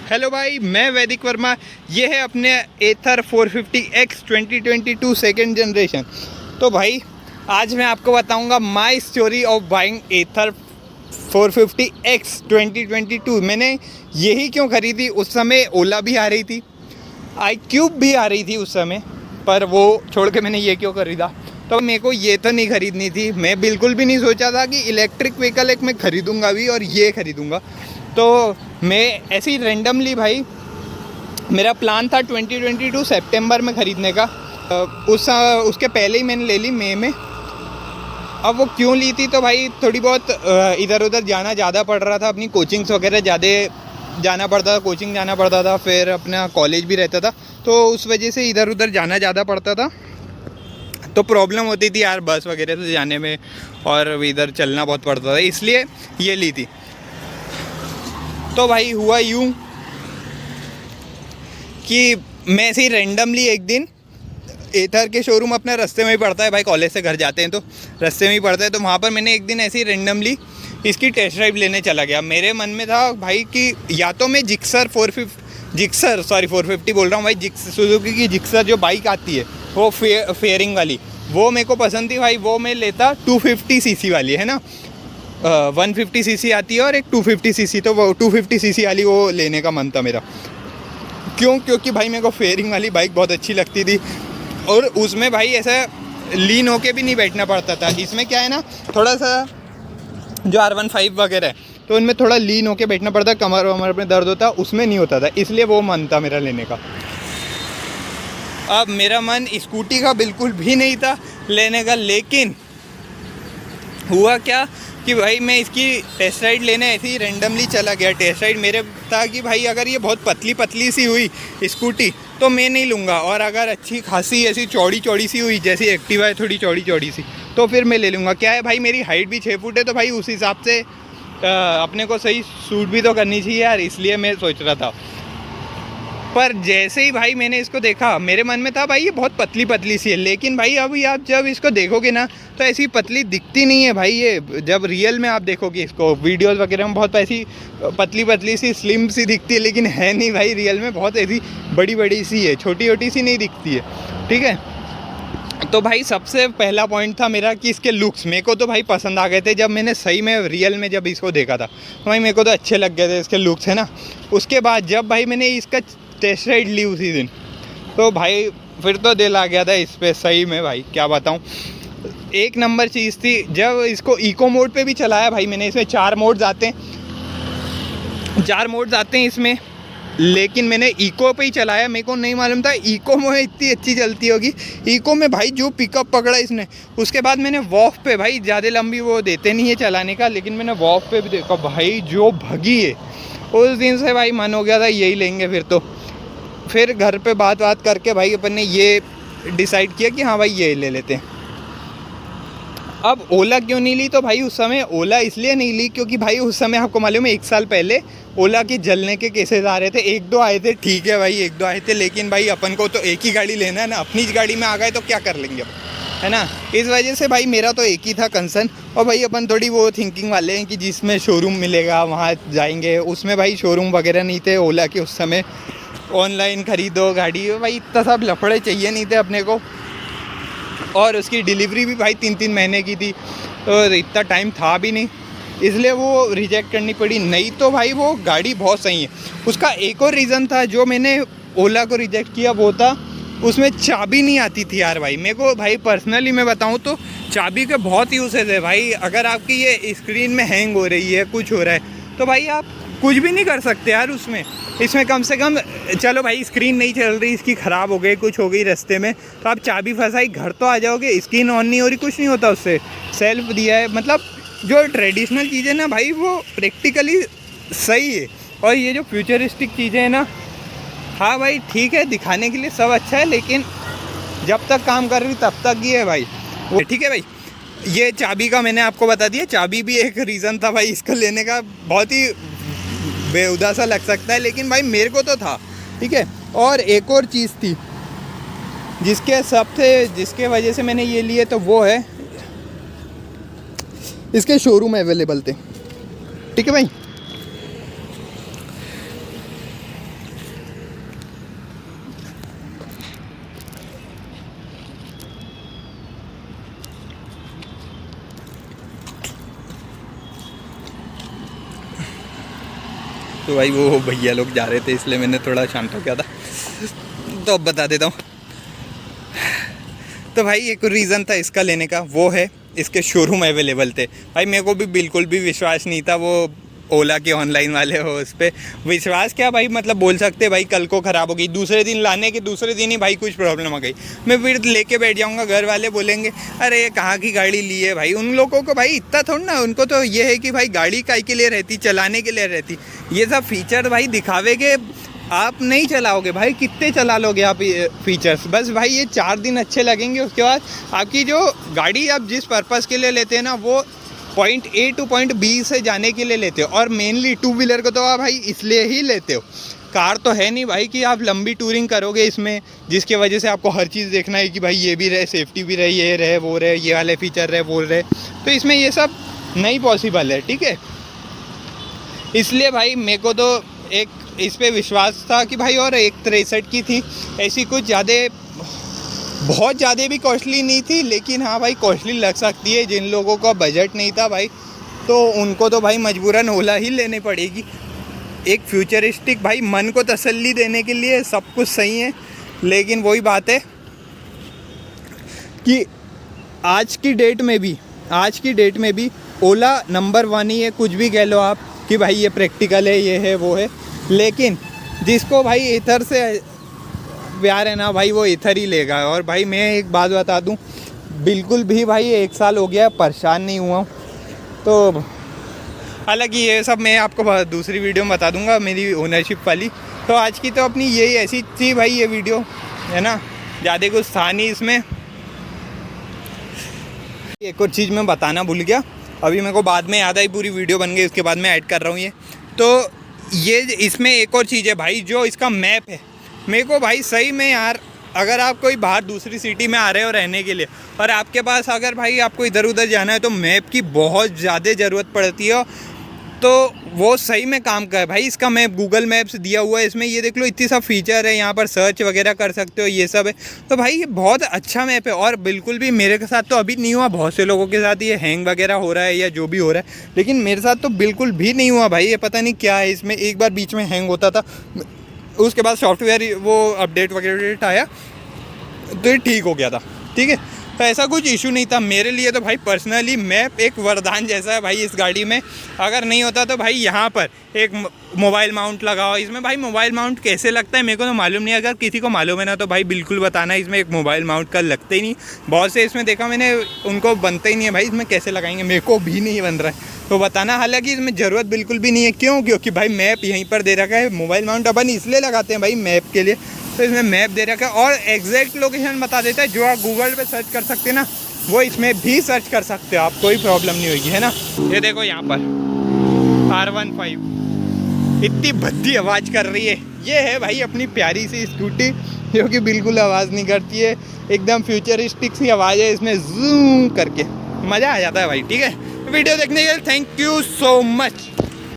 Hello भाई, मैं वैदिक वर्मा। ये है अपने एथर 450X 2022 सेकेंड जनरेशन। तो भाई आज मैं आपको बताऊंगा my story of buying Ather 450X 2022। मैंने यही क्यों खरीदी, उस समय ओला भी आ रही थी, iQube भी आ रही थी उस समय, पर वो छोड़ के मैंने ये क्यों खरीदा। तो मेरे को ये तो नहीं खरीदनी थी, मैं बिल्कुल भी नहीं सोचा था कि इलेक्ट्रिक व्हीकल एक मैं खरीदूंगा भी और ये खरीदूंगा। तो मैं ऐसे ही रेंडमली भाई, मेरा प्लान था 2022 सितंबर में ख़रीदने का। उसके पहले ही मैंने ले ली मई में। अब वो क्यों ली थी, तो भाई थोड़ी बहुत इधर उधर जाना ज़्यादा पड़ रहा था, अपनी कोचिंग्स वगैरह ज़्यादा जाना पड़ता था, कोचिंग जाना पड़ता था, फिर अपना कॉलेज भी रहता था, तो उस वजह से इधर उधर जाना ज़्यादा पड़ता था, तो प्रॉब्लम होती थी यार बस वगैरह से जाने में, और इधर चलना बहुत पड़ता था, इसलिए ये ली थी। तो भाई हुआ यूँ कि मैं ऐसे ही रेंडमली एक दिन एथर के शोरूम अपने रास्ते में ही पड़ता है भाई, कॉलेज से घर जाते हैं तो रास्ते में ही पड़ता है, तो वहाँ पर मैंने एक दिन ऐसे ही रेंडमली इसकी टेस्ट ड्राइव लेने चला गया। मेरे मन में था भाई कि या तो मैं जिक्सर 450 बोल रहा हूँ भाई, सुजुकी की जिक्सर जो बाइक आती है वो फेयरिंग वाली, वो मेरे को पसंद थी भाई, वो मैं लेता 250 सीसी वाली, है ना। 150 सीसी आती है और एक 250 सीसी, तो वो 250 सीसी वाली वो लेने का मन था मेरा। क्योंकि भाई मेरे को फेयरिंग वाली बाइक बहुत अच्छी लगती थी, और उसमें भाई ऐसा लीन होके भी नहीं बैठना पड़ता था। इसमें क्या है ना, थोड़ा सा जो R15 वगैरह है तो उनमें थोड़ा लीन होके बैठना पड़ता, कमर वमर में दर्द होता, उसमें नहीं होता था, इसलिए वो मन था मेरा लेने का। अब मेरा मन स्कूटी का बिल्कुल भी नहीं था लेने का, लेकिन हुआ क्या कि भाई मैं इसकी टेस्ट राइड लेने ऐसे ही रेंडमली चला गया। टेस्ट राइड मेरे था कि भाई अगर ये बहुत पतली पतली सी हुई स्कूटी तो मैं नहीं लूँगा, और अगर अच्छी खासी ऐसी चौड़ी चौड़ी सी हुई, जैसी एक्टिवा है थोड़ी चौड़ी चौड़ी सी, तो फिर मैं ले लूँगा। क्या है भाई, मेरी हाइट भी 6 फुट है, तो भाई उस हिसाब से अपने को सही सूट भी तो करनी चाहिए यार, इसलिए मैं सोच रहा था। पर जैसे ही भाई मैंने इसको देखा, मेरे मन में था भाई ये बहुत पतली पतली सी है, लेकिन भाई अभी आप जब इसको देखोगे ना तो ऐसी पतली दिखती नहीं है भाई। ये जब रियल में आप देखोगे इसको, वीडियोस वगैरह में बहुत ऐसी पतली पतली सी स्लिम सी दिखती है, लेकिन है नहीं भाई, रियल में बहुत ऐसी बड़ी बड़ी सी है, छोटी छोटी सी नहीं दिखती है, ठीक है। तो भाई सबसे पहला पॉइंट था मेरा कि इसके लुक्स मेरे को तो भाई पसंद आ गए थे। जब मैंने सही में रियल में जब इसको देखा था तो भाई मेरे को तो अच्छे लग गए थे इसके लुक्स, है ना। उसके बाद जब भाई मैंने इसका टेस्ट राइड ली उसी दिन, तो भाई फिर तो दिल आ गया था इस पर, सही में भाई क्या बताऊँ, एक नंबर चीज़ थी। जब इसको इको मोड पे भी चलाया भाई मैंने, इसमें 4 मोड्स आते हैं इसमें, लेकिन मैंने इको पे ही चलाया। मेरे को नहीं मालूम था इको में इतनी अच्छी चलती होगी। इको में भाई जो पिकअप पकड़ा इसने, उसके बाद मैंने वॉक पे, भाई ज़्यादा लंबी वो देते नहीं है चलाने का, लेकिन मैंने वॉक पे भी देखा भाई जो भगी है। उस दिन से भाई मन हो गया था यही लेंगे। फिर घर पे बात करके भाई अपन ने ये डिसाइड किया कि हाँ भाई ये ले लेते हैं। अब ओला क्यों नहीं ली, तो भाई उस समय ओला इसलिए नहीं ली क्योंकि भाई उस समय आपको मालूम है 1 साल पहले ओला के जलने के केसेस आ रहे थे। 1-2 आए थे, ठीक है भाई 1-2 आए थे, लेकिन भाई अपन को तो एक ही गाड़ी लेना है ना, अपनी गाड़ी में आ गए तो क्या कर लेंगे अब, है ना। इस वजह से भाई मेरा तो एक ही था कंसर्न। और भाई अपन थोड़ी वो थिंकिंग वाले हैं कि जिसमें शोरूम मिलेगा वहाँ जाएंगे, उसमें भाई शोरूम वगैरह नहीं थे ओला के उस समय। ऑनलाइन ख़रीदो गाड़ी, भाई इतना सब लफड़े चाहिए नहीं थे अपने को, और उसकी डिलीवरी भी भाई 3-3 महीने की थी, तो इतना टाइम था भी नहीं, इसलिए वो रिजेक्ट करनी पड़ी। नहीं तो भाई वो गाड़ी बहुत सही है। उसका एक और रीज़न था जो मैंने ओला को रिजेक्ट किया, वो था उसमें चाबी नहीं आती थी यार भाई। मेरे को भाई पर्सनली मैं बताऊं तो चाबी के बहुत यूसेज है भाई। अगर आपकी ये स्क्रीन में हैंग हो रही है, कुछ हो रहा है, तो भाई आप कुछ भी नहीं कर सकते यार इसमें कम से कम, चलो भाई स्क्रीन नहीं चल रही, इसकी ख़राब हो गई, कुछ हो गई रास्ते में, तो आप चाबी फंसाई घर तो आ जाओगे, स्क्रीन ऑन नहीं हो रही, कुछ नहीं होता उससे। सेल्फ दिया है, मतलब जो ट्रेडिशनल चीज़ें ना भाई वो प्रैक्टिकली सही है। और ये जो फ्यूचरिस्टिक चीज़ें हैं ना, हाँ भाई ठीक है दिखाने के लिए सब अच्छा है, लेकिन जब तक काम कर रही तब तक ये है भाई वो, ठीक है भाई। ये चाबी का मैंने आपको बता दिया, चाबी भी एक रीज़न था भाई इसको लेने का। बहुत ही बेहुदा सा लग सकता है, लेकिन भाई मेरे को तो था, ठीक है। और एक और चीज़ थी जिसके वजह से मैंने ये लिए, तो वो है इसके शोरूम अवेलेबल थे, ठीक है भाई। तो भाई वो भैया लोग जा रहे थे इसलिए मैंने थोड़ा शांत हो गया था। तो अब बता देता हूँ। तो भाई एक रीज़न था इसका लेने का, वो है इसके शोरूम अवेलेबल थे। भाई मेरे को भी बिल्कुल भी विश्वास नहीं था, वो ओला के ऑनलाइन वाले हो उस पर विश्वास क्या भाई, मतलब बोल सकते भाई कल को ख़राब हो गई, दूसरे दिन लाने के दूसरे दिन ही भाई कुछ प्रॉब्लम आ गई, मैं फिर लेके बैठ जाऊंगा, घर वाले बोलेंगे अरे ये कहाँ की गाड़ी ली है। भाई उन लोगों को भाई इतना थोड़ा ना, उनको तो ये है कि भाई गाड़ी काहे के लिए रहती, चलाने के लिए रहती। ये सब फीचर भाई दिखावे के आप नहीं चलाओगे भाई, कितने चला लोगे आप फीचर्स। बस भाई ये 4 दिन अच्छे लगेंगे, उसके बाद आपकी जो गाड़ी आप जिस पर्पज़ के लिए लेते हैं ना, वो point A to point B से जाने के लिए लेते हो। और मेनली 2 व्हीलर को तो आप भाई इसलिए ही लेते हो, कार तो है नहीं भाई कि आप लंबी टूरिंग करोगे इसमें, जिसकी वजह से आपको हर चीज़ देखना है कि भाई ये भी रहे, सेफ्टी भी रहे, ये रहे वो रहे, ये वाले फीचर रहे वो रहे, तो इसमें ये सब नहीं पॉसिबल है, ठीक है। इसलिए भाई मेरे को तो एक इस पे विश्वास था कि भाई, और एक 63 की थी, ऐसी कुछ बहुत ज़्यादा भी कॉस्टली नहीं थी, लेकिन हाँ भाई कॉस्टली लग सकती है। जिन लोगों का बजट नहीं था भाई, तो उनको तो भाई मजबूरन ओला ही लेनी पड़ेगी। एक फ्यूचरिस्टिक भाई मन को तसल्ली देने के लिए सब कुछ सही है, लेकिन वही बात है कि आज की डेट में भी ओला नंबर 1 ही है। कुछ भी कह लो आप कि भाई ये प्रैक्टिकल है, ये है वो है, लेकिन जिसको भाई इथर से प्यार है ना भाई, वो इथर ही लेगा। और भाई मैं एक बात बता दूं, बिल्कुल भी भाई 1 साल हो गया परेशान नहीं हुआ हूँ। तो हालांकि ये सब मैं आपको दूसरी वीडियो में बता दूंगा, मेरी ओनरशिप वाली। तो आज की तो अपनी यही ऐसी थी भाई ये वीडियो, है ना, ज़्यादा कुछ था नहीं इसमें। एक और चीज़ मैं बताना भूल गया, अभी मेरे को बाद में याद आई, पूरी वीडियो बन गई उसके बाद मैं ऐड कर रहा हूँ ये। तो ये इसमें एक और चीज़ है भाई, जो इसका मैप है, मेरे को भाई सही में यार, अगर आप कोई बाहर दूसरी सिटी में आ रहे हो रहने के लिए, और आपके पास अगर भाई आपको इधर उधर जाना है, तो मैप की बहुत ज़्यादा ज़रूरत पड़ती है। तो वो सही में काम कर भाई, इसका मैप गूगल मैप्स दिया हुआ है, इसमें ये देख लो इतनी सब फीचर है, यहाँ पर सर्च वगैरह कर सकते हो, ये सब है। तो भाई ये बहुत अच्छा मैप है, और बिल्कुल भी मेरे के साथ तो अभी नहीं हुआ, बहुत से लोगों के साथ ये हैंग वगैरह हो रहा है या जो भी हो रहा है, लेकिन मेरे साथ तो बिल्कुल भी नहीं हुआ भाई। ये पता नहीं क्या है इसमें, एक बार बीच में हैंग होता था, उसके बाद सॉफ्टवेयर वो अपडेट वगैरह आया तो ये ठीक हो गया था, ठीक है। तो ऐसा कुछ इशू नहीं था मेरे लिए। तो भाई पर्सनली मैप एक वरदान जैसा है भाई इस गाड़ी में। अगर नहीं होता तो भाई यहाँ पर एक मोबाइल माउंट लगाओ। इसमें भाई मोबाइल माउंट कैसे लगता है मेरे को तो मालूम नहीं, अगर किसी को मालूम है ना तो भाई बिल्कुल बताना। इसमें एक मोबाइल माउंट का लगता ही नहीं, बहुत से इसमें देखा मैंने, उनको बनता ही नहीं है भाई, इसमें कैसे लगाएंगे, मेरे को भी नहीं बन रहा है, तो बताना। हालांकि इसमें ज़रूरत बिल्कुल भी नहीं है, क्यों? क्योंकि भाई मैप यहीं पर दे रखा है। मोबाइल माउंट अपन इसलिए लगाते हैं भाई मैप के लिए, तो इसमें मैप दे रखा है और एग्जैक्ट लोकेशन बता देता है। जो आप गूगल पे सर्च कर सकते हैं ना, वो इसमें भी सर्च कर सकते हो आप, कोई प्रॉब्लम नहीं होगी, है ना। ये देखो यहाँ पर R15 इतनी भद्दी आवाज़ कर रही है। ये है भाई अपनी प्यारी सी स्कूटी, जो कि बिल्कुल आवाज़ नहीं करती है, एकदम फ्यूचरिस्टिक सी आवाज़ है, इसमें जूम करके मज़ा आ जाता है भाई, ठीक है। वीडियो देखने के लिए थैंक यू सो मच।